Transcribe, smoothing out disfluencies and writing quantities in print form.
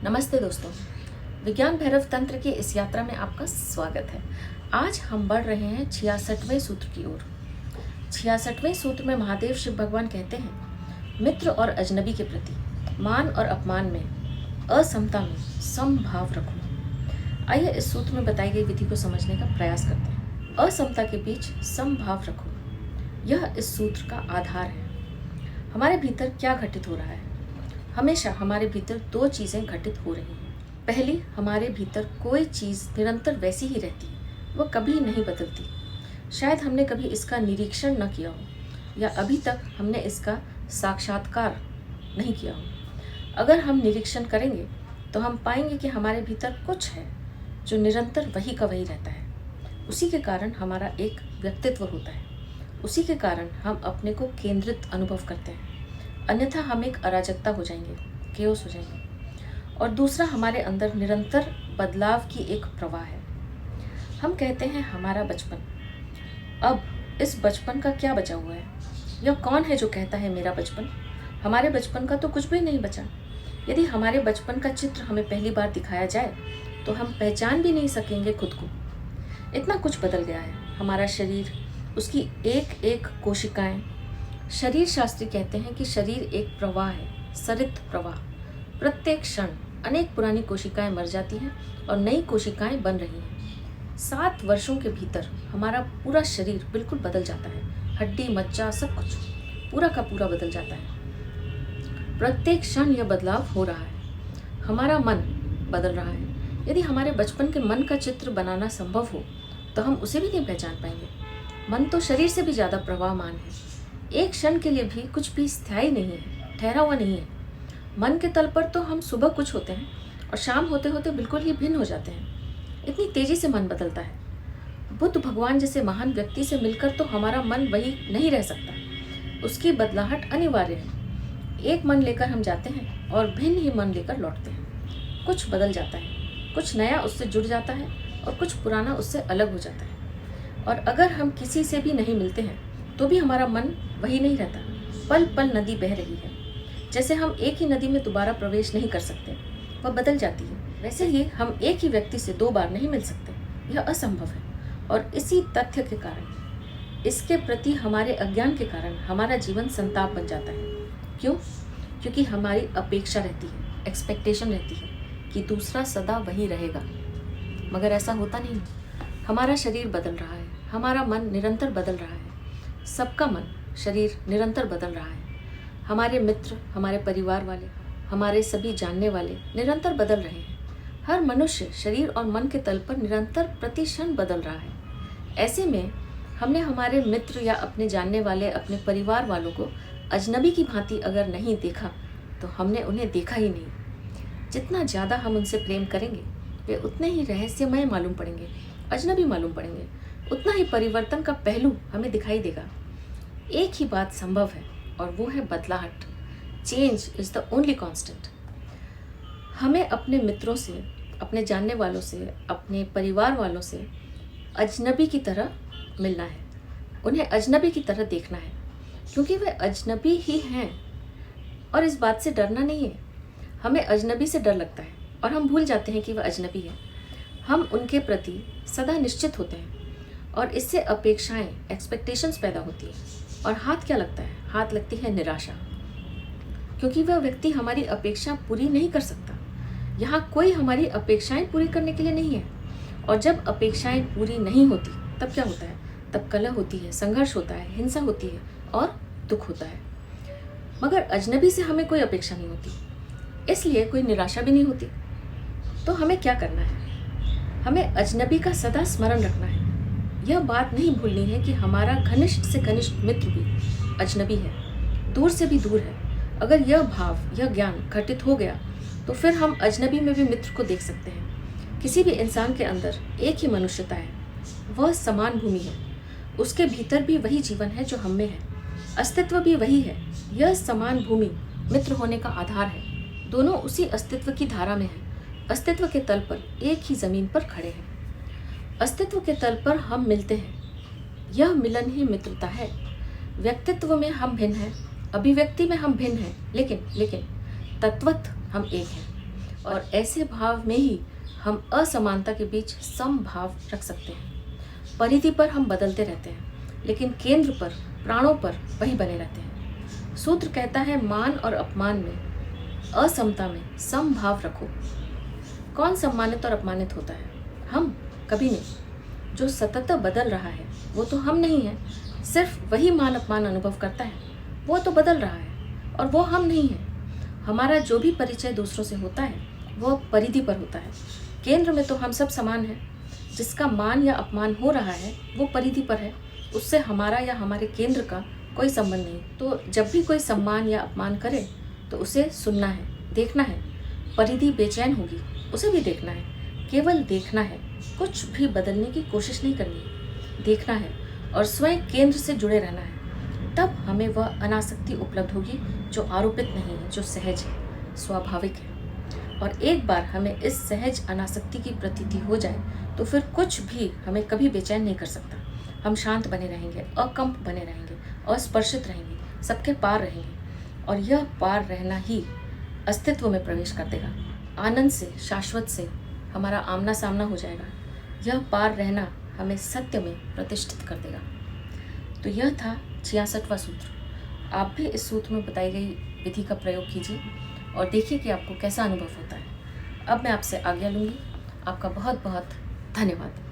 नमस्ते दोस्तों, विज्ञान भैरव तंत्र की इस यात्रा में आपका स्वागत है। आज हम बढ़ रहे हैं 66वें सूत्र की ओर। 66वें सूत्र में महादेव शिव भगवान कहते हैं, मित्र और अजनबी के प्रति मान और अपमान में, असमता में समभाव रखो। आइए इस सूत्र में बताई गई विधि को समझने का प्रयास करते हैं। असमता के बीच समभाव रखो, यह इस सूत्र का आधार है। हमारे भीतर क्या घटित हो रहा है? हमेशा हमारे भीतर दो चीज़ें घटित हो रही हैं। पहली, हमारे भीतर कोई चीज़ निरंतर वैसी ही रहती है, वो कभी नहीं बदलती। शायद हमने कभी इसका निरीक्षण न किया हो, या अभी तक हमने इसका साक्षात्कार नहीं किया हो। अगर हम निरीक्षण करेंगे तो हम पाएंगे कि हमारे भीतर कुछ है जो निरंतर वही का वही रहता है। उसी के कारण हमारा एक व्यक्तित्व होता है। उसी के कारण हम अपने को केंद्रित अनुभव करते हैं, अन्यथा हम एक अराजकता हो जाएंगे, केओस हो जाएंगे। और दूसरा, हमारे अंदर निरंतर बदलाव की एक प्रवाह है। हम कहते हैं हमारा बचपन। अब इस बचपन का क्या बचा हुआ है? यह कौन है जो कहता है मेरा बचपन? हमारे बचपन का तो कुछ भी नहीं बचा। यदि हमारे बचपन का चित्र हमें पहली बार दिखाया जाए तो हम पहचान भी नहीं सकेंगे खुद को। इतना कुछ बदल गया है। हमारा शरीर, उसकी एक एक कोशिकाएं। शरीर शास्त्री कहते हैं कि शरीर एक प्रवाह है, सरित प्रवाह। प्रत्येक क्षण अनेक पुरानी कोशिकाएं मर जाती हैं और नई कोशिकाएं बन रही हैं। 7 वर्षों के भीतर हमारा पूरा शरीर बिल्कुल बदल जाता है। हड्डी, मज्जा, सब कुछ पूरा का पूरा बदल जाता है। प्रत्येक क्षण यह बदलाव हो रहा है। हमारा मन बदल रहा है। यदि हमारे बचपन के मन का चित्र बनाना संभव हो तो हम उसे भी नहीं पहचान पाएंगे। मन तो शरीर से भी ज़्यादा प्रवाहमान है। एक क्षण के लिए भी कुछ भी स्थायी नहीं है, ठहरा हुआ नहीं है। मन के तल पर तो हम सुबह कुछ होते हैं और शाम होते होते बिल्कुल ही भिन्न हो जाते हैं। इतनी तेजी से मन बदलता है। बुद्ध भगवान जैसे महान व्यक्ति से मिलकर तो हमारा मन वही नहीं रह सकता। उसकी बदलाहट अनिवार्य है। एक मन लेकर हम जाते हैं और भिन्न ही मन लेकर लौटते हैं। कुछ बदल जाता है, कुछ नया उससे जुड़ जाता है और कुछ पुराना उससे अलग हो जाता है। और अगर हम किसी से भी नहीं मिलते हैं तो भी हमारा मन वही नहीं रहता। पल पल नदी बह रही है। जैसे हम एक ही नदी में दोबारा प्रवेश नहीं कर सकते, वह बदल जाती है, वैसे ही हम एक ही व्यक्ति से 2 बार नहीं मिल सकते। यह असंभव है। और इसी तथ्य के कारण, इसके प्रति हमारे अज्ञान के कारण हमारा जीवन संताप बन जाता है। क्यों? क्योंकि हमारी अपेक्षा रहती है, एक्सपेक्टेशन रहती है कि दूसरा सदा वही रहेगा। मगर ऐसा होता नहीं। हमारा शरीर बदल रहा है, हमारा मन निरंतर बदल रहा है। सबका मन, शरीर निरंतर बदल रहा है। हमारे मित्र, हमारे परिवार वाले, हमारे सभी जानने वाले निरंतर बदल रहे हैं। हर मनुष्य शरीर और मन के तल पर निरंतर प्रतिक्षण बदल रहा है। ऐसे में हमने हमारे मित्र या अपने जानने वाले, अपने परिवार वालों को अजनबी की भांति अगर नहीं देखा तो हमने उन्हें देखा ही नहीं। जितना ज़्यादा हम उनसे प्रेम करेंगे वे उतने ही रहस्यमय मालूम पड़ेंगे, अजनबी मालूम पड़ेंगे। उतना ही परिवर्तन का पहलू हमें दिखाई देगा। एक ही बात संभव है और वो है बदलाहट। Change is the only constant. हमें अपने मित्रों से, अपने जानने वालों से, अपने परिवार वालों से अजनबी की तरह मिलना है। उन्हें अजनबी की तरह देखना है, क्योंकि वे अजनबी ही हैं। और इस बात से डरना नहीं है। हमें अजनबी से डर लगता है और हम भूल जाते हैं कि वह अजनबी है। हम उनके प्रति सदा निश्चित होते हैं और इससे अपेक्षाएं, एक्सपेक्टेशंस पैदा होती है। और हाथ क्या लगता है? हाथ लगती है निराशा, क्योंकि वह व्यक्ति हमारी अपेक्षा पूरी नहीं कर सकता। यहाँ कोई हमारी अपेक्षाएं पूरी करने के लिए नहीं है। और जब अपेक्षाएं पूरी नहीं होती तब क्या होता है? तब कलह होती है, संघर्ष होता है, हिंसा होती है और दुख होता है। मगर अजनबी से हमें कोई अपेक्षा नहीं होती, इसलिए कोई निराशा भी नहीं होती। तो हमें क्या करना है? हमें अजनबी का सदा स्मरण रखना है। यह बात नहीं भूलनी है कि हमारा घनिष्ठ से घनिष्ठ मित्र भी अजनबी है, दूर से भी दूर है। अगर यह भाव, यह ज्ञान घटित हो गया तो फिर हम अजनबी में भी मित्र को देख सकते हैं। किसी भी इंसान के अंदर एक ही मनुष्यता है, वह समान भूमि है। उसके भीतर भी वही जीवन है जो हम में है, अस्तित्व भी वही है। यह समान भूमि मित्र होने का आधार है। दोनों उसी अस्तित्व की धारा में हैं। अस्तित्व के तल पर एक ही जमीन पर खड़े हैं। अस्तित्व के तल पर हम मिलते हैं। यह मिलन ही मित्रता है। व्यक्तित्व में हम भिन्न हैं, अभिव्यक्ति में हम भिन्न हैं, लेकिन तत्वत हम एक हैं। और ऐसे भाव में ही हम असमानता के बीच समभाव रख सकते हैं। परिधि पर हम बदलते रहते हैं, लेकिन केंद्र पर, प्राणों पर वही बने रहते हैं। सूत्र कहता है, मान और अपमान में, असमता में समभाव रखो। कौन सम्मानित और अपमानित होता है? हम? कभी नहीं। जो सतत बदल रहा है वो तो हम नहीं है। सिर्फ वही मान अपमान अनुभव करता है, वो तो बदल रहा है और वो हम नहीं है। हमारा जो भी परिचय दूसरों से होता है वो परिधि पर होता है। केंद्र में तो हम सब समान हैं। जिसका मान या अपमान हो रहा है वो परिधि पर है, उससे हमारा या हमारे केंद्र का कोई संबंध नहीं। तो जब भी कोई सम्मान या अपमान करे तो उसे सुनना है, देखना है। परिधि बेचैन होगी, उसे भी देखना है, केवल देखना है। कुछ भी बदलने की कोशिश नहीं करनी है, देखना है और स्वयं केंद्र से जुड़े रहना है। तब हमें वह अनासक्ति उपलब्ध होगी जो आरोपित नहीं है, जो सहज है, स्वाभाविक है। और एक बार हमें इस सहज अनासक्ति की प्रतीति हो जाए तो फिर कुछ भी हमें कभी बेचैन नहीं कर सकता। हम शांत बने रहेंगे, अकंप बने रहेंगे, अस्पर्शित रहेंगे, सबके पार रहेंगे। और यह पार रहना ही अस्तित्व में प्रवेश कर देगा। आनंद से, शाश्वत से हमारा आमना सामना हो जाएगा। यह पार रहना हमें सत्य में प्रतिष्ठित कर देगा। तो यह था 66वां सूत्र। आप भी इस सूत्र में बताई गई विधि का प्रयोग कीजिए और देखिए कि आपको कैसा अनुभव होता है। अब मैं आपसे आज्ञा लूँगी। आपका बहुत बहुत धन्यवाद।